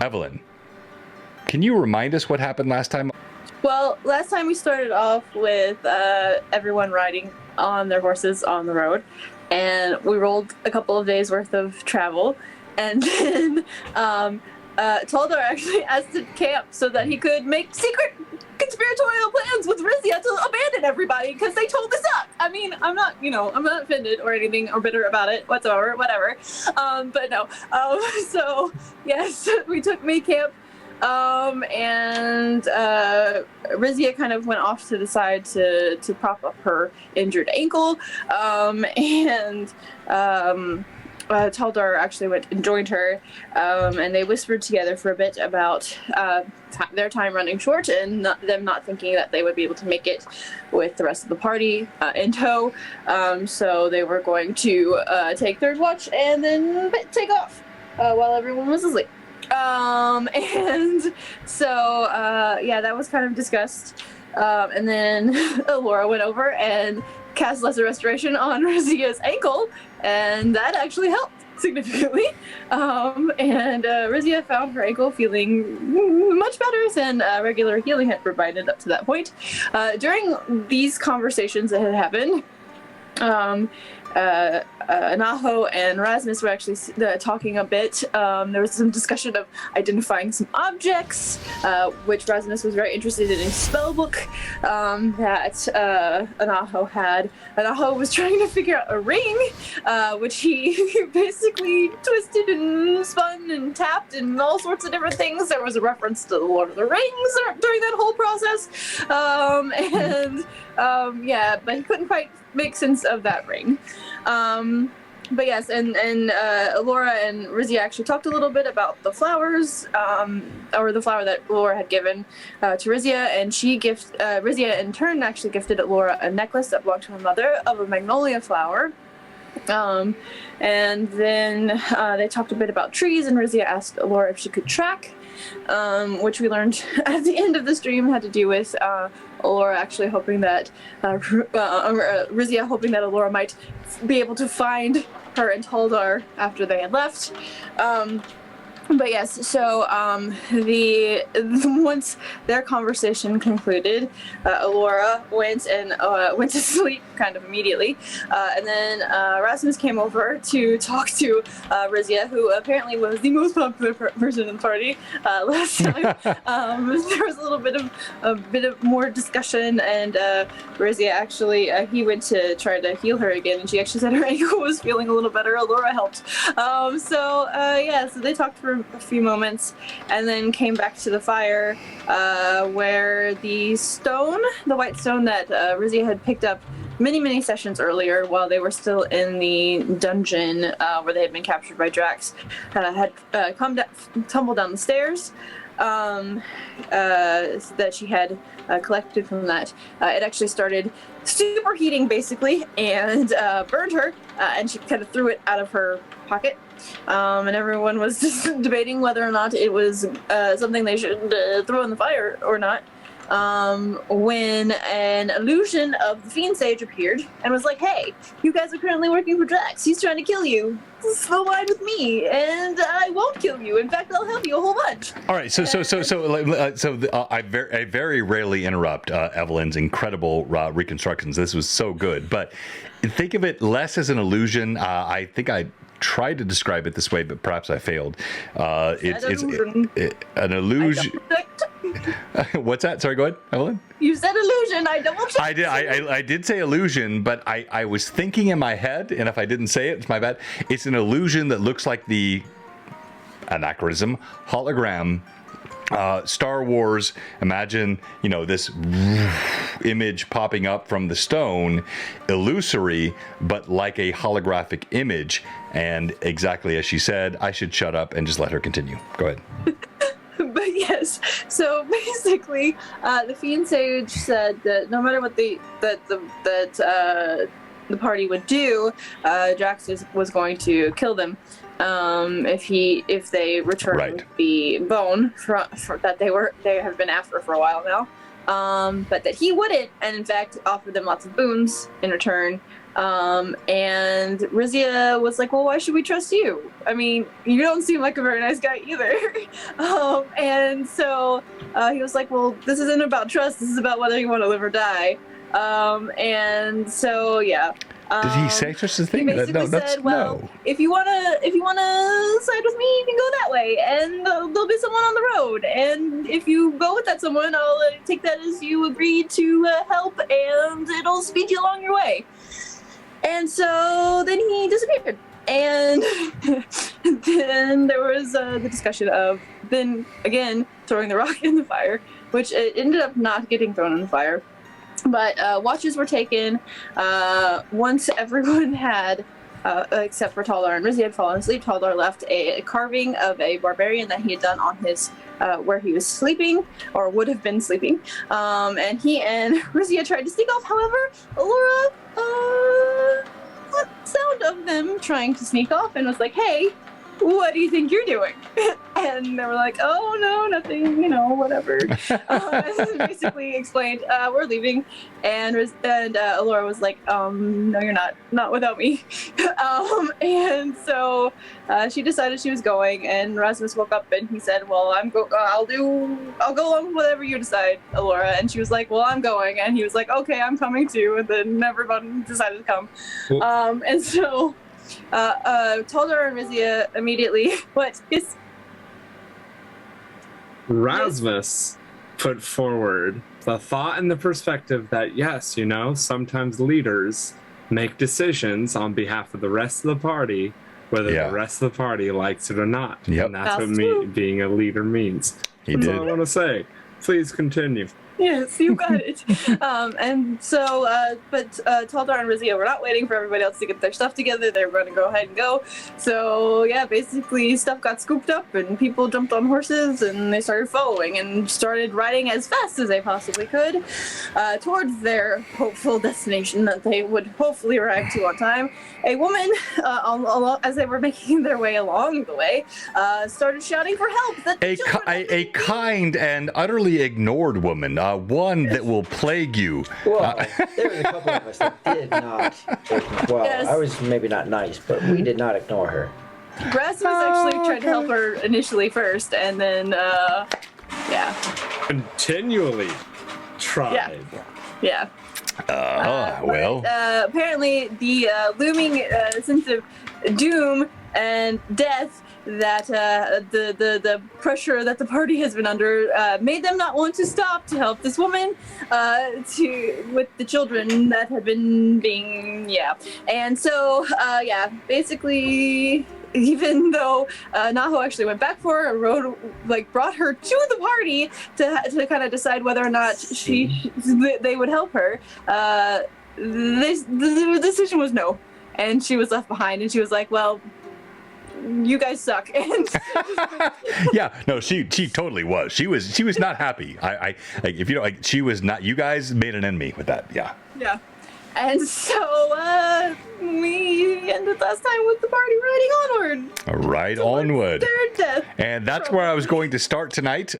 Evelyn, can you remind us what happened last time? Well, last time we started off with everyone riding on their horses on the road, and we rolled a couple of days worth of travel, and then Taldar actually asked to camp so that he could make secret conspiratorial plans with Rizia to abandon everybody because they told us up. I mean, I'm not offended or anything or bitter about it whatsoever, whatever. But no. So yes, we made camp. And Rizia kind of went off to the side to prop up her injured ankle. Taldar actually went and joined her, and they whispered together for a bit about their time running short and them not thinking that they would be able to make it with the rest of the party in tow. So they were going to take third watch and then take off while everyone was asleep. And so, that was kind of discussed. And then Laura went over and cast Lesser Restoration on Rizia's ankle, and that actually helped significantly. And Rizia found her ankle feeling much better than regular healing had provided up to that point. During these conversations that had happened, Anaho and Rasmus were actually talking a bit. There was some discussion of identifying some objects, which Rasmus was very interested in a spell book that Anaho had. Anaho was trying to figure out a ring, which he basically twisted and spun and tapped and all sorts of different things. There was a reference to the Lord of the Rings during that whole process. But he couldn't quite make sense of that ring. But yes, and Laura and Rizia actually talked a little bit about the flowers, or the flower that Laura had given to Rizia, and Rizia in turn actually gifted Laura a necklace that belonged to her mother of a magnolia flower. And then they talked a bit about trees, and Rizia asked Laura if she could track, which we learned at the end of the stream had to do with Laura actually hoping that Rizia hoping that Laura might be able to find her and Taldar after they had left. But yes, so once their conversation concluded, Laura went to sleep kind of immediately, and then Rasmus came over to talk to Rizia, who apparently was the most popular person in the party last time. There was a bit of more discussion, and Rizia actually he went to try to heal her again, and she actually said her ankle was feeling a little better. Laura helped. So they talked for a few moments and then came back to the fire where the white stone that Rizia had picked up many sessions earlier while they were still in the dungeon where they had been captured by Drax had tumbled down the stairs that she had collected from that. It actually started superheating basically and burned her, and she kind of threw it out of her pocket. And everyone was just debating whether or not it was something they should throw in the fire or not. When an illusion of the Fiend Sage appeared and was like, "Hey, you guys are currently working for Drax. He's trying to kill you. Slow line with me, and I won't kill you. In fact, I'll help you a whole bunch." All right, I very rarely interrupt Evelyn's incredible reconstructions. This was so good, but think of it less as an illusion. I think I tried to describe it this way, but perhaps I failed. It's an illusion. What's that? Sorry, go ahead, Evelyn. You said illusion. I double-checked. I did. I did say illusion, but I was thinking in my head, and if I didn't say it, it's my bad. It's an illusion that looks like the anachronism hologram. Star Wars, imagine, this image popping up from the stone, illusory, but like a holographic image. And exactly as she said, I should shut up and just let her continue. Go ahead. But yes, so basically, the Fiend Sage said that no matter what the party would do, Drax was going to kill them. If they return the bone that they have been after for a while now, but that he wouldn't, and in fact offered them lots of boons in return, And Rizia was like, well, why should we trust you? I mean, you don't seem like a very nice guy either. And so he was like, well, this isn't about trust. This is about whether you want to live or die. And so, yeah. Did he say such a thing? He basically said, well, if you wanna side with me, you can go that way, and there'll be someone on the road. And if you go with that someone, I'll take that as you agreed to help, and it'll speed you along your way. And so then he disappeared. And then there was the discussion of then again throwing the rock in the fire, which it ended up not getting thrown in the fire. But watches were taken once everyone had, except for Taldar and Rizzi had fallen asleep. Taldar left a carving of a barbarian that he had done on his, where he was sleeping, or would have been sleeping. And he and Rizzi tried to sneak off. However, Laura caught sound of them trying to sneak off and was like, hey, what do you think you're doing? And they were like, oh, no, nothing, whatever. And basically explained, we're leaving. And Alora was like, no, you're not without me. And so she decided she was going, and Rasmus woke up and he said, well, I'll go along with whatever you decide, Alora. And she was like, well, I'm going. And he was like, okay, I'm coming too. And then everyone decided to come. And so Taldar and Rizia immediately, what is... Rasmus put forward the thought and the perspective that, yes, sometimes leaders make decisions on behalf of the rest of the party, whether the rest of the party likes it or not. Yep. And that's what being a leader means. That's all I want to say. Please continue. Yes, you got it. And so, but Taldar and Rizia were not waiting for everybody else to get their stuff together. They were going to go ahead and go. So, yeah, basically stuff got scooped up and people jumped on horses and they started following and started riding as fast as they possibly could towards their hopeful destination that they would hopefully arrive to on time. A woman, as they were making their way along the way, started shouting for help. That a kind and utterly ignored woman. One that will plague you. Well, there was a couple of us that did not. Well, I was maybe not nice, but we did not ignore her. Rasmus actually tried to help her initially first, and then, Continually tried. Yeah. Well. Apparently, the looming sense of doom and death that the pressure that the party has been under made them not want to stop to help this woman with the children that had been being and so basically, even though Naho actually went back for her and brought her to the party to kind of decide whether or not they would help her, the decision was no, and she was left behind, and she was like, well, you guys suck. And she totally was. She was not happy. She was not. You guys made an enemy with that. Yeah. And so we ended last time with the party riding onward. Right onward. Their death. And that's where I was going to start tonight.